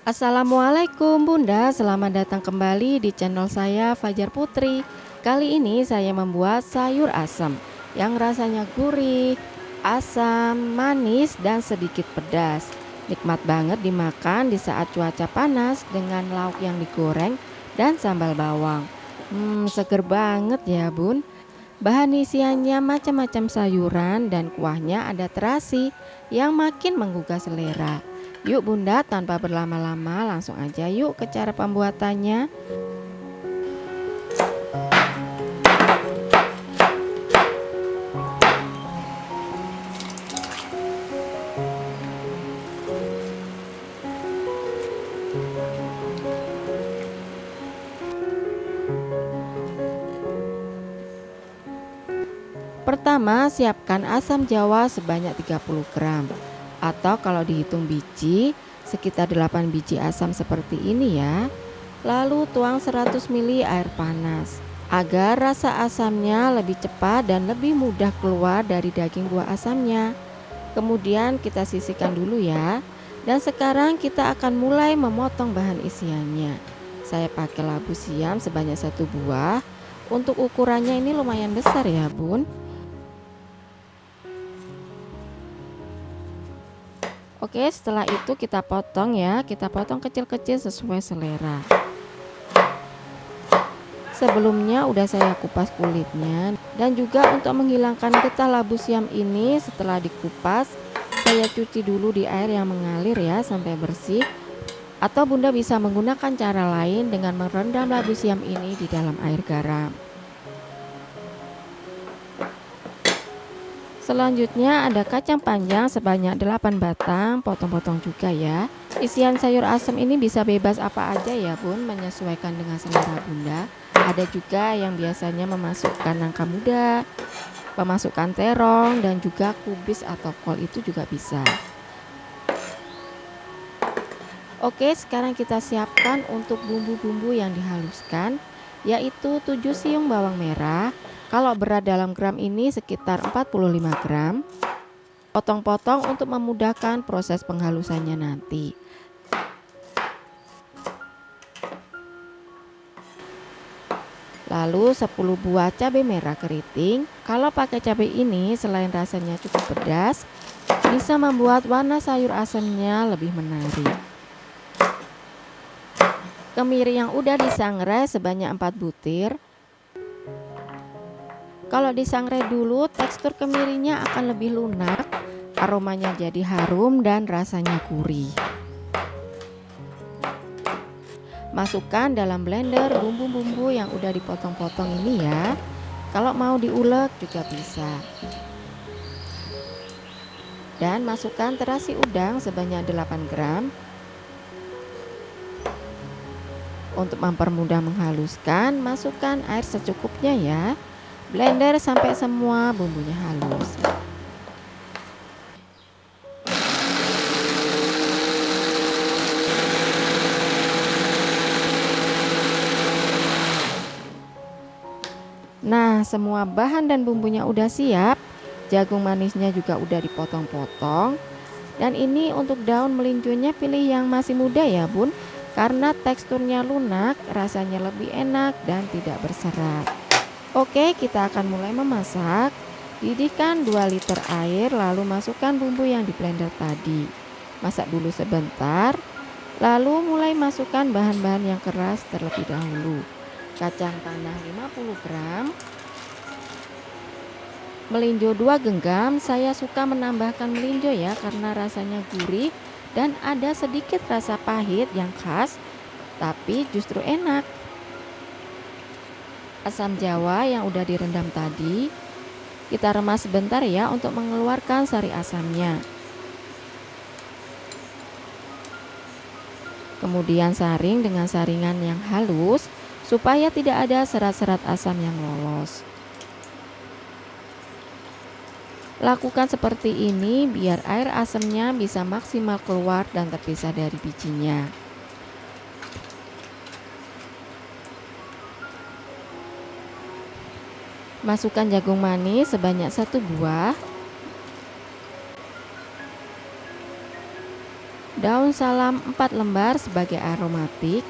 Assalamualaikum Bunda, selamat datang kembali di channel saya Fajar Putri. Kali ini saya membuat sayur asam yang rasanya gurih, asam, manis, dan sedikit pedas. Nikmat banget dimakan di saat cuaca panas dengan lauk yang digoreng dan sambal bawang. Seger banget ya Bun. Bahan isiannya macam-macam sayuran dan kuahnya ada terasi yang makin menggugah selera. Yuk Bunda, tanpa berlama-lama langsung aja yuk ke cara pembuatannya. Pertama, siapkan asam jawa sebanyak 30 gram, atau kalau dihitung biji sekitar 8 biji asam seperti ini ya. Lalu tuang 100 ml air panas agar rasa asamnya lebih cepat dan lebih mudah keluar dari daging buah asamnya. Kemudian kita sisihkan dulu ya. Dan sekarang kita akan mulai memotong bahan isiannya. Saya pakai labu siam sebanyak 1 buah. Untuk ukurannya ini lumayan besar ya Bun. Oke, setelah itu kita potong ya, kita potong kecil-kecil sesuai selera. Sebelumnya udah saya kupas kulitnya, dan juga untuk menghilangkan getah labu siam ini setelah dikupas, saya cuci dulu di air yang mengalir ya sampai bersih. Atau Bunda bisa menggunakan cara lain dengan merendam labu siam ini di dalam air garam. Selanjutnya ada kacang panjang sebanyak 8 batang, potong-potong juga ya. Isian sayur asam ini bisa bebas apa aja ya Bun, menyesuaikan dengan selera Bunda. Ada juga yang biasanya memasukkan nangka muda, memasukkan terong, dan juga kubis atau kol itu juga bisa. Oke, sekarang kita siapkan untuk bumbu-bumbu yang dihaluskan, yaitu 7 siung bawang merah. Kalau berat dalam gram ini sekitar 45 gram. Potong-potong untuk memudahkan proses penghalusannya nanti. Lalu 10 buah cabai merah keriting. Kalau pakai cabai ini selain rasanya cukup pedas, bisa membuat warna sayur asamnya lebih menarik. Kemiri yang udah disangrai sebanyak 4 butir. Kalau disangrai dulu, tekstur kemirinya akan lebih lunak, aromanya jadi harum dan rasanya gurih. Masukkan dalam blender bumbu-bumbu yang udah dipotong-potong ini ya. Kalau mau diulek juga bisa. Dan masukkan terasi udang sebanyak 8 gram. Untuk mempermudah menghaluskan, masukkan air secukupnya ya. Blender sampai semua bumbunya halus. Nah, semua bahan dan bumbunya udah siap. Jagung manisnya juga udah dipotong-potong. Dan ini untuk daun melinjonya pilih yang masih muda ya Bun, karena teksturnya lunak, rasanya lebih enak dan tidak berserat. Oke, kita akan mulai memasak. Didihkan 2 liter air, lalu masukkan bumbu yang di blender tadi. Masak dulu sebentar, lalu mulai masukkan bahan-bahan yang keras terlebih dahulu. Kacang tanah 50 gram, melinjo 2 genggam. Saya suka menambahkan melinjo ya, karena rasanya gurih dan ada sedikit rasa pahit yang khas, tapi justru enak. Asam jawa yang udah direndam tadi, kita remas sebentar ya untuk mengeluarkan sari asamnya. Kemudian saring dengan saringan yang halus supaya tidak ada serat-serat asam yang lolos. Lakukan seperti ini biar air asamnya bisa maksimal keluar dan terpisah dari bijinya. Masukkan jagung manis sebanyak 1 buah. daun salam 4 lembar sebagai aromatik.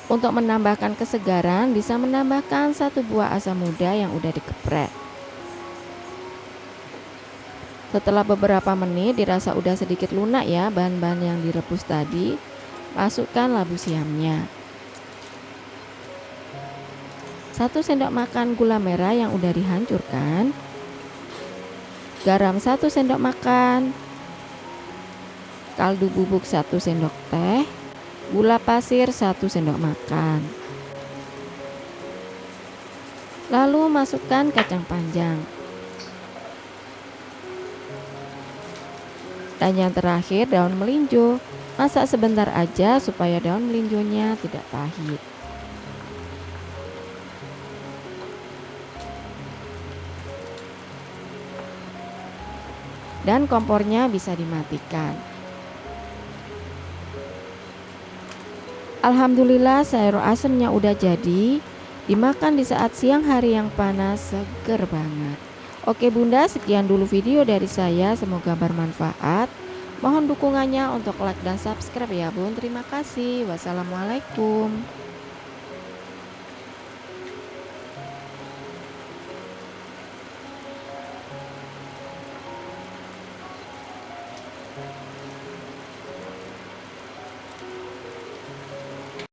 Untuk menambahkan kesegaran, bisa menambahkan 1 buah asam muda yang udah dikeprek. Setelah beberapa menit dirasa udah sedikit lunak ya bahan-bahan yang direbus tadi, masukkan labu siamnya. 1 sendok makan gula merah yang udah dihancurkan, garam 1 sendok makan, kaldu bubuk 1 sendok teh, gula pasir 1 sendok makan. Lalu masukkan kacang panjang. Dan yang terakhir daun melinjo. Masak sebentar aja supaya daun melinjonya tidak pahit. Dan kompornya bisa dimatikan. Alhamdulillah sayur asemnya udah jadi. Dimakan di saat siang hari yang panas, seger banget. Oke Bunda, sekian dulu video dari saya, semoga bermanfaat. Mohon dukungannya untuk like dan subscribe ya Bun. Terima kasih. Wassalamualaikum.